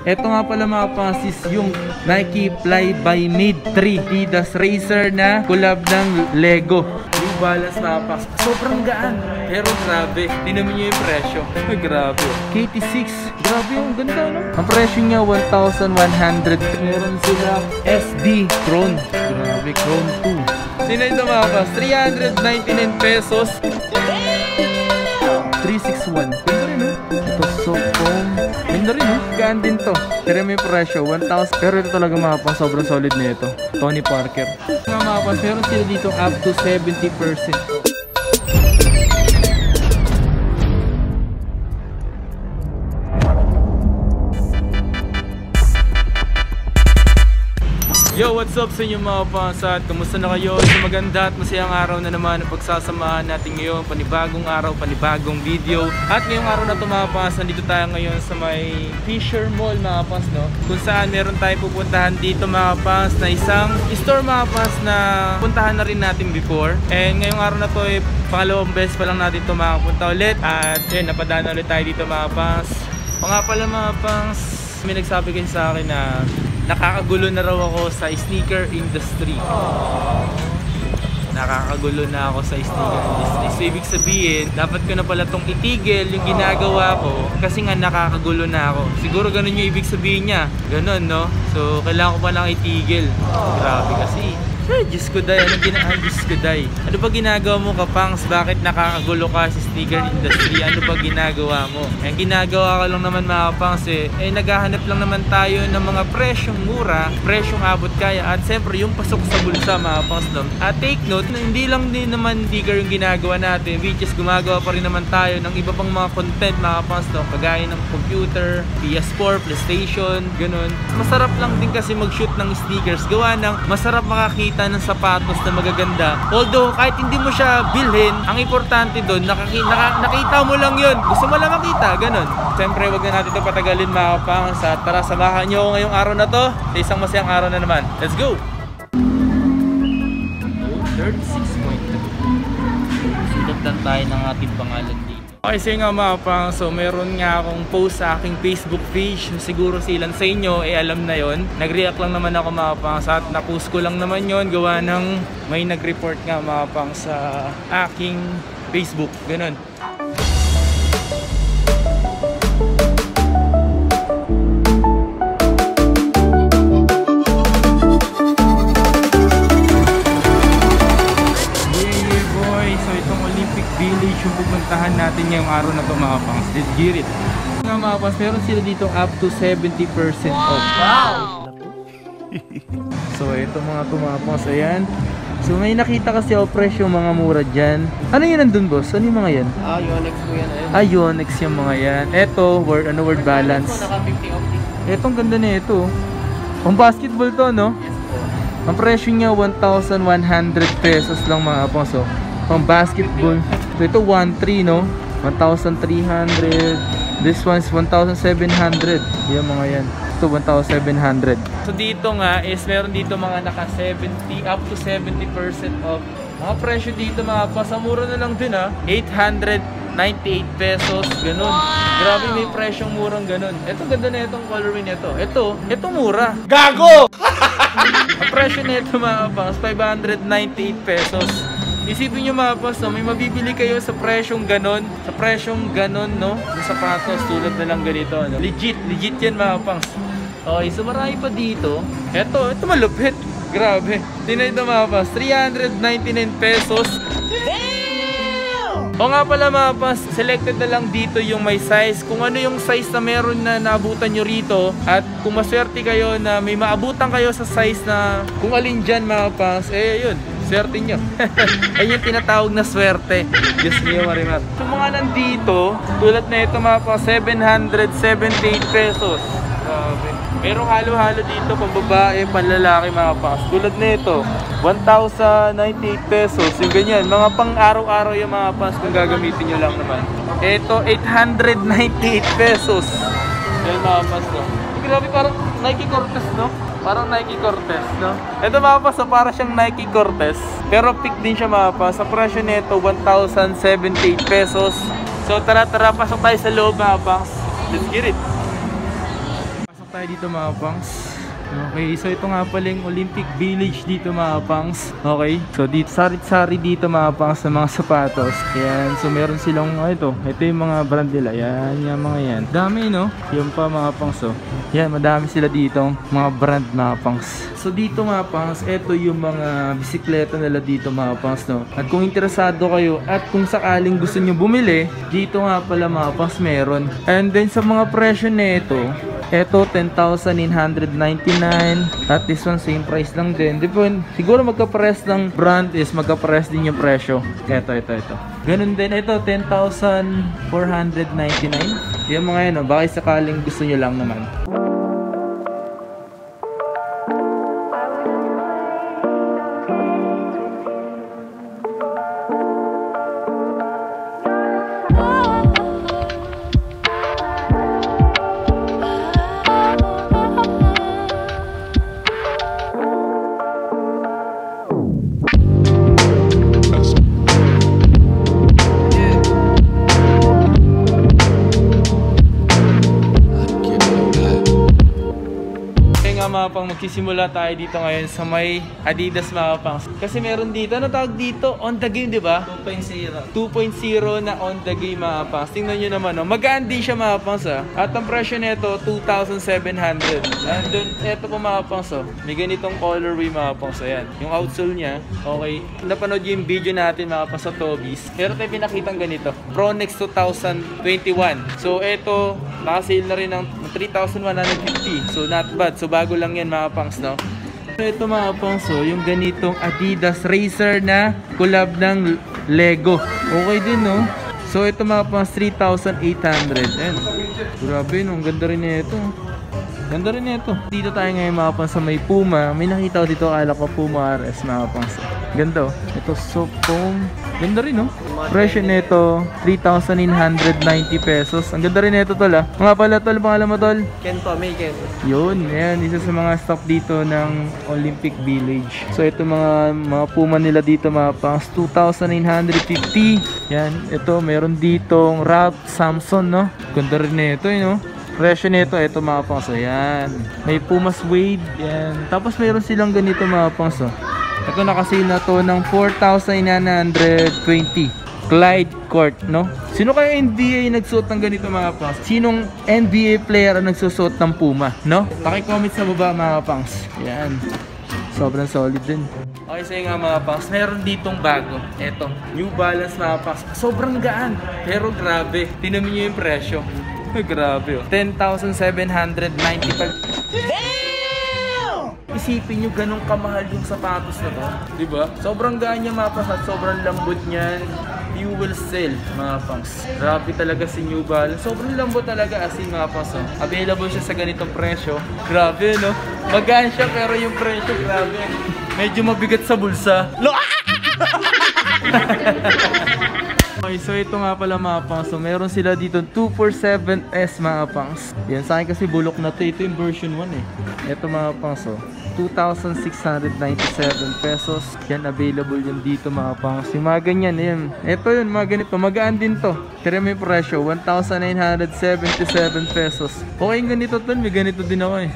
Ito nga pala mga pangasis, yung Nike Fly by Made 3 Adidas Racer na collab ng Lego. New Balance mga pangas. Sobrang gaan, pero grabe. Tinamin nyo yung presyo. Ay, grabe. KT6. Grabe yung ganda, no? Ang presyo niya, 1,100. Meron sila SB Chrome. Grabe, Chrome 2. Sino ito mga pangas? 399 pesos. 361. Ganda rin, no? Ito, Socom. Ganda rin, no? Gaan din to. Pero may presyo, 1,000. Pero ito talaga mga pang sobrang solid na ito. Tony Parker. Mga pang, meron sila dito up to 70%. Yo, what's up sa inyo mga pansat? Kamusta na kayo? Sa maganda at masayang araw na naman ang pagsasamahan natin ngayon. Panibagong araw, panibagong video. At ngayong araw na ito mga pans, nandito tayo ngayon sa may Fisher Mall mga pans, no? Kung saan meron tayong pupuntahan dito mga pans na isang store mga pans na puntahan na rin natin before. And ngayong araw na ito ay pangalawang beses pa lang natin ito makapunta ulit. At yun, napadaan ulit tayo dito mga pans. O nga pala mga pans, may nagsabi kasi sa akin na nakakagulo na raw ako sa sneaker industry. Nakakagulo na ako sa sneaker industry. So ibig sabihin, dapat ko na pala itong itigil yung ginagawa ko kasi nga nakakagulo na ako. Siguro ganun yung ibig sabihin niya. Ganun, no? So kailangan ko pa lang itigil. Grabe kasi. Ay, Diyos ko day, Diyos ko day. Ano ba ginagawa mo kapangs? Bakit nakakagulo ka sa sneaker industry? Ano ba ginagawa mo? Ang ginagawa ka lang naman mga kapangs naghahanap lang naman tayo ng mga presyong mura, presyong abot kaya, at siyempre yung pasok sa bulsa mga kapangs. At take note, hindi lang din naman sneaker yung ginagawa natin, which is gumagawa pa rin naman tayo ng iba pang mga content mga kapangs, kagaya ng computer, PS4, PlayStation, ganun. Masarap lang din kasi mag-shoot ng sneakers, gawa ng masarap makakita ng sapatos na magaganda. Although kahit hindi mo siya bilhin, ang importante doon nakita mo lang yun. Gusto mo lang makita, ganun. Siyempre wag na natin ito patagalin mga kapangs. Tara, samahan nyo ako ngayong araw na to sa isang masayang araw na naman. Let's go! 36.2. Sulat lang tayo ng ating pangalan dito. Okay, so nga mga pang, so meron nga akong post sa aking Facebook page. Siguro silan sa inyo, alam na yon. Nag-react lang naman ako mga pang, at na-post ko lang naman yon. Gawa ng may nag-report nga mga pang sa aking Facebook. Ganun. Yung pupuntahan natin ngayong araw na ito mga pangs. Let's get it! Mga pangs, meron sila dito up to 70% off. Wow! So ito mga pangs, ayan. So may nakita kasi ako presyo mga mura dyan. Ano yun nandun boss? Ano yung mga yan? Yonex po yan. Yonex yung mga yan. Ito, word balance. Etong ganda na ito. Ang basketball to, no? Yes po. Ang presyo niya 1,100 pesos lang mga pangs. So, pang basketball. Ito 1,300, no? 1,300. This one is 1,700. Yan mga yan. Ito 1,700. So dito nga is meron dito mga naka 70 up to 70% off. Mga presyo dito mga pasamura na lang din 898 pesos, ganun. Grabe, may presyong murang ganun. Ito ganda na itong colorway nito. Ito mura. Gago! Ang presyo nito mga pangs 598 pesos. Isipin nyo mga boss, no? May mabibili kayo sa presyong ganon. Sa presyong ganon, no? Yung sapatos, tulad na lang ganito, no? Legit yan mga pangs. Okay, so marami pa dito. Ito malupit. Grabe. Tingnan ito mga pangs, 399 pesos. O nga pala mga pangs, selected na lang dito yung may size. Kung ano yung size na meron na naabutan nyo rito. At kung maswerte kayo na may maabutan kayo sa size na kung alin dyan mga pangs, yun. Swerte nyo. Ayun yung tinatawag na swerte. Diyos niyo marimat. So mga nandito, tulad na ito mga pa 778 pesos. Grabe. Pero halo-halo dito pang babae, panlalaki mga pa. Tulad na ito, 1,098 pesos. Yung ganyan, mga pang araw-araw yung mga pas kung gagamitin nyo lang naman. Ito, 898 pesos. Yan mga pas, no? Grabe, parang Nike Cortez, no? Parang Nike Cortez, no? Ito mga pas, para siyang Nike Cortez. Pero pick din siya mga pas. Sa presyo nito, 1,078 pesos. So tara, pasok tayo sa loob mga pas. Let's get it! Pasok tayo dito mga pangs. Okay, so ito nga pala yung Olympic Village dito mga pangs. Okay, so dito, sarit-sari dito mga pangs ng mga sapatos. Yan, so meron silang, ito yung mga brand nila. Yan, yung mga yan. Dami no? Yung pa mga pangs oh. Yan, madami sila dito, mga brand mga pangs. So dito mga pangs, ito yung mga bisikleta nila dito mga pangs no. At kung interesado kayo at kung sakaling gusto nyo bumili, dito nga pala mga pangs meron. And then sa mga presyo nito, ito 10,999 at this one same price lang din. Depende, siguro magka-press ng brand is magka-press din yung presyo. Ito. Ganun din, ito 10,499. Yung mga yan, no? Baka sakaling gusto nyo lang naman. Mga pang magsisimula tayo dito ngayon sa may Adidas mga pangs. Kasi meron dito, ano tawag dito? On the game, di ba? 2.0 na on the game mga pangs. Tingnan nyo naman, no? Magaan din siya mga pangs ha. At ang presyo nito 2,700. And then, eto po mga pangs oh. May ganitong colorway mga pangs. Ayan, yung outsole niya. Okay, napanood yung video natin mga pangs sa Tobies. Pero tayo pinakitang ganito. Pro Next 2021. So eto, naka-sale na rin ng 3,150. So not bad. So bago lang yan mga pangs no. So ito mga pangs oh, yung ganitong Adidas Racer na collab ng Lego. Okay din no. So ito mga pangs 3,800. And grabe no, ang ganda rin nito. Ganda rin nito. Dito tayo ngayon mga pangs sa may Puma. May nakita ko dito, akala ko Puma RS mga pangs. Ganda oh. Ito soft foam. Ganda rin no. Presyo nito 3,990 pesos. Ang ganda rin nito tol ah. Mga pala tol, pangalan mo tol? Kento, may Kento. Yun, ayan, isa sa mga stock dito ng Olympic Village. So ito mga Puma nila dito mga pangs 2,950. Yan, ito meron ditong Ralph Samson no. Ganda rin nito no. Presyo nito, ito mga pangs. Ayan. May Puma Suede. Yan. Tapos mayroon silang ganito mga pangs. Ito nakasale na to ng 4,920. Clyde Court, no? Sino kaya NBA nagsuot ng ganito mga pangs? Sinong NBA player ang nagsusuot ng Puma, no? Paki-comment sa baba mga pangs. Yan. Sobrang solid din. Okay, sa'yo nga mga pangs, meron ditong bago. Ito, New Balance mga pangs. Sobrang gaan, pero grabe. Tingnan niyo yung presyo. Grabe oh. 10,795. Damn! Isipin nyo ganun kamahal yung sapatos na to. Diba? Sobrang gaan niya mga pangs at sobrang lambot niyan. You will sell mga pangs. Grabe talaga si New Balance. Sobrang lambot talaga as in mga pangs. Oh. Available siya sa ganitong presyo. Grabe no? Magaan siya pero yung presyo grabe. Medyo mabigat sa bulsa. Okay, so ito nga pala mga pangs. So meron sila dito 247S mga pangs. Yan, sa akin kasi bulok na to. Ito yung version 1 eh. Ito mga pangs oh. 2,697 pesos. Yan, available yun dito mga pangs. Yung mga ganyan, yan. Ito yun, mga ganito. Magaan din to. Kaya may presyo, 1,977 pesos. Okay, yung ganito to. May ganito din ako eh.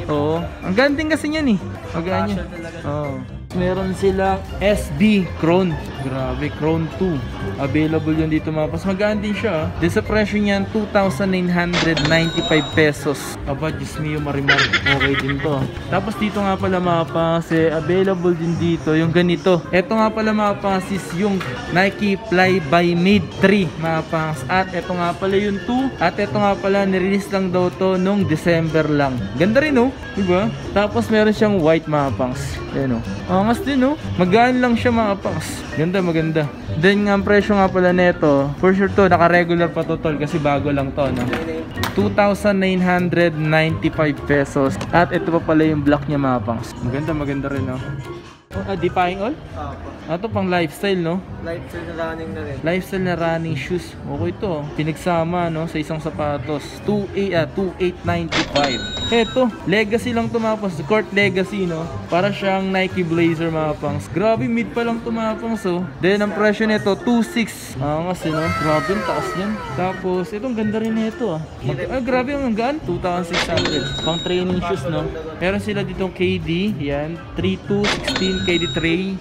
Oo. Ang ganding kasi yan eh. Magaan yan. Oo. Meron silang SB Crown. Grabe, Crown 2. Available yun dito mga pas. Magaan din siya. Din sa presyo niyan, 2,995 pesos. Aba, Diyos mio, marimar. Okay din to. Tapos dito nga pala mga pas, available din dito yung ganito. Ito nga pala mga pas is yung Nike Fly by Mid 3 mga pas. At ito nga pala yung 2. At ito nga pala, nirelease lang daw to nung December lang. Ganda rin oh. Diba? Tapos meron siyang white mga pas. Ayan oh. Angas din oh. Magaan lang siya mga pas. Ganda, maganda. Then ang presyo nga pala neto, for sure to, naka-regular pa to tol kasi bago lang to, no? 2,995 pesos. At ito pa pala yung black niya mga pangs. Maganda, maganda rin, no? Defying all? Ito pang lifestyle, no? Lifestyle na running na rin. Lifestyle na running shoes. Okay to. Pinagsama, no? Sa isang sapatos. 2895. Eto, legacy lang tumapos. Court legacy, no? Para siyang Nike Blazer mga pangs. Grabe, mid pa lang tumapos, oh. Then, ang presyo nito, 26. Kasi, no? Grabe, ang taas niyan. Tapos, itong ganda rin nito, ah. Grabe, ang gaan. 2,600. Pang training shoes, no? Meron sila ditong KD. Yan. 3216 KD tray.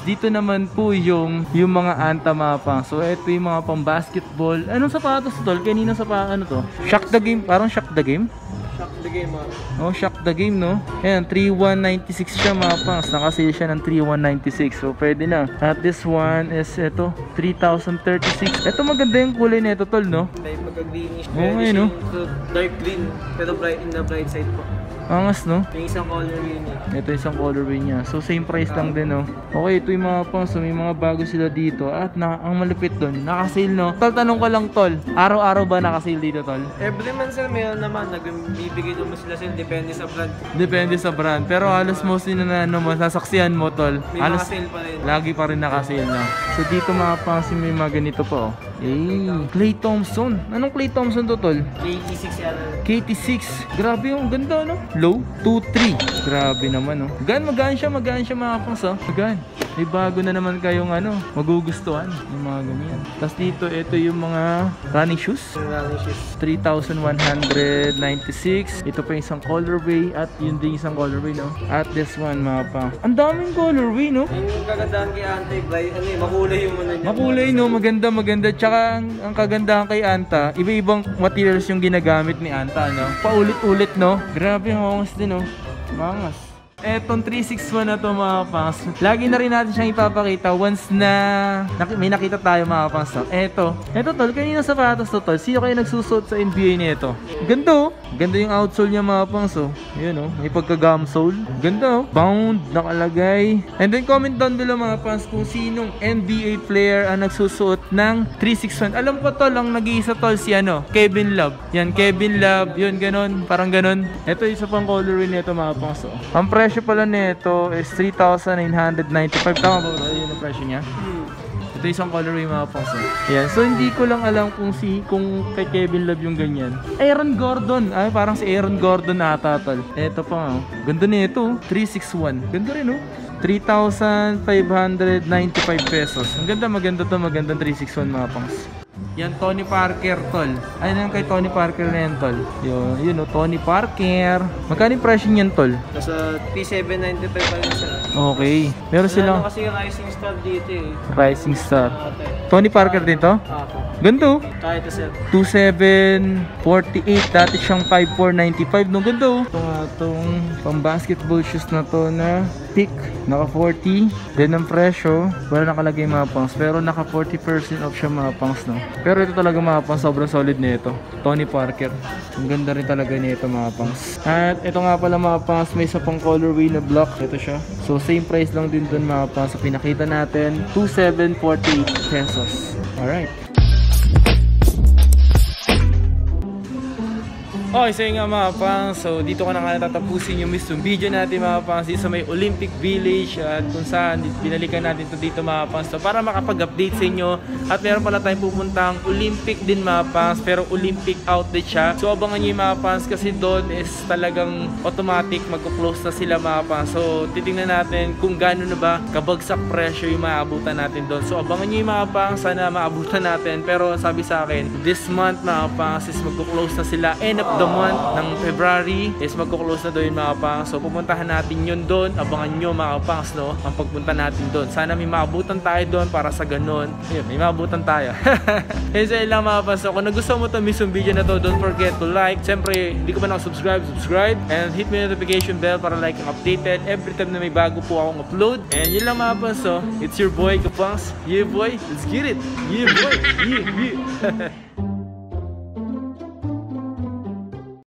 Dito naman po yung mga Anta mga pang. So ito yung mga pang basketball. Anong sapatos tol? Kanina ano to? Shock the Game, parang Shock the Game. Shock the Game, Oh, Shock the Game, no? Ayan, 3196 siya mga pangs. Nakasale siya ng 3196. So pwede na. At this one is ito, 3036. Ito maganda yung kulay nito tol, no? Like magka-greenish. Oo, no? Dark green, pero in the bright side po. Angas, no? Yung isang colorway niya. Ito isang colorway niya. So same price lang din, no? Okay, ito yung mga pang. So may mga bago sila dito. At ang malupit doon, nakasale, no? Tol, tanong ko lang tol. Araw-araw ba nakasale dito, tol? Every month sir, meron naman. Nagbibigay naman sila sir. Depende sa brand. Depende sa brand. Pero halos mostly na masasaksihan mo, tol. May Halos nakasale pa rin. lagi pa rin nakasale na. So dito mga pang, may mga ganito po. Klay Thompson. Anong Klay Thompson to, tol? KT6 yan. KT6. Grabe yung ganda, no? Low 2.3. Grabe naman, no? Magaan siya mga pangs, oh. Magaan. May bago na naman kayong magugustuhan. Yung mga ganyan. Tapos dito, ito yung mga running shoes. Running shoes. 3,196. Ito pa yung isang colorway. At yun din isang colorway, no? At this one, mga pangs. Ang daming colorway, no? Yung kagandahan kay Anta, makulay yung ano niya. Makulay, no? Maganda. Tsaka ang kagandahan kay Anta, iba-ibang materials yung ginagamit ni Anta, no? Paulit-ulit, no? Grabe ang hongas din, no? Mangas. Etong 361 na to mga pangs. Lagi na rin natin siyang ipapakita once na may nakita tayo mga pangs. Eto tol, kanina sapatos to tol. Sino kayo nagsusuot sa NBA nito? Ganda, oh. Ganda yung outsole niya mga pangs, oh. Yun, oh. May pagka-gum sole. Ganda, oh. Bound, nakalagay. And then comment down below mga pangs kung sinong NBA player ang nagsusuot ng 361. Alam ko tol, ang nag-iisa tol si Kevin Love. Yan, Kevin Love. Yun, ganon. Parang ganon. Ito isa pang colorway nito mga pangs, oh. Ang presyo pala nito is 3,995. Tama ba? Yun ang presyo niya. Ito isang colorway mga pangs. Yan. So hindi ko lang alam kung kay Kevin Love yung ganyan. Aaron Gordon. Ay, parang si Aaron Gordon ata tol. Ito pa, oh. Ganda nito, 361. Ganda rin, oh. 3,595 pesos. Ang ganda, maganda to, magandang 361 mga pangs. Yan, Tony Parker, tol. Ayun yung kay Tony Parker na yan, tol. Yun, Tony Parker. Magkano yung presyo niyan, tol? Nasa 3,795 pa rin sila. Okay. Meron silang kasi yung Rising Star dito, eh. Rising Star. Tony Parker din to? Ganda, oh. Kahit sir. 2,748. Dati siyang 5,495. No, ganda, oh. Itong pang basketball shoes na to na pick. Naka 40. Then ang presyo, wala nakalagay mga pangs. Pero naka 40% off siya mga pangs, no? Pero ito talaga mga pangs, sobrang solid nito. Tony Parker. Ang ganda rin talaga nito mga pangs. At ito nga pala mga pangs, may isa pang colorway na block. Ito siya. So same price lang din dun mga pangs. So pinakita natin, 2,748 pesos. Alright. Okay, so yun nga mga pangs, so dito ko na nga natatapusin yung mismong video natin mga pangs dito sa may Olympic Village at kung saan binalikan natin ito dito mga pangs, so para makapag-update sa inyo. At meron pala tayong pupuntang Olympic din mga pangs, pero Olympic outlet siya. So abangan nyo yung mga pangs kasi doon is talagang automatic magko-close na sila mga pangs. So titingnan natin kung gaano na ba kabagsak presyo yung maabutan natin doon. So abangan nyo yung mga pangs, sana maabutan natin. Pero sabi sa akin, this month mga pangs is magko-close na sila. End of the month ng February is magko-close na doon mga pangs. So pupuntahan natin yun doon. Abangan nyo mga pangs, no, ang pagpunta natin doon. Sana may maabutan tayo doon para sa ganun. Ayun, may maabutan tayo. Ayun, sa ilang mga pangs. So kung nagustuhan mo ito mismong video na to, don't forget to like. Siyempre, hindi ko pa subscribe and hit me notification bell para like ang updated every time na may bago po akong upload. And yun lang mga pangs. So it's your boy Kapangs. Yeah boy, let's get it. Yeah boy. Yeah.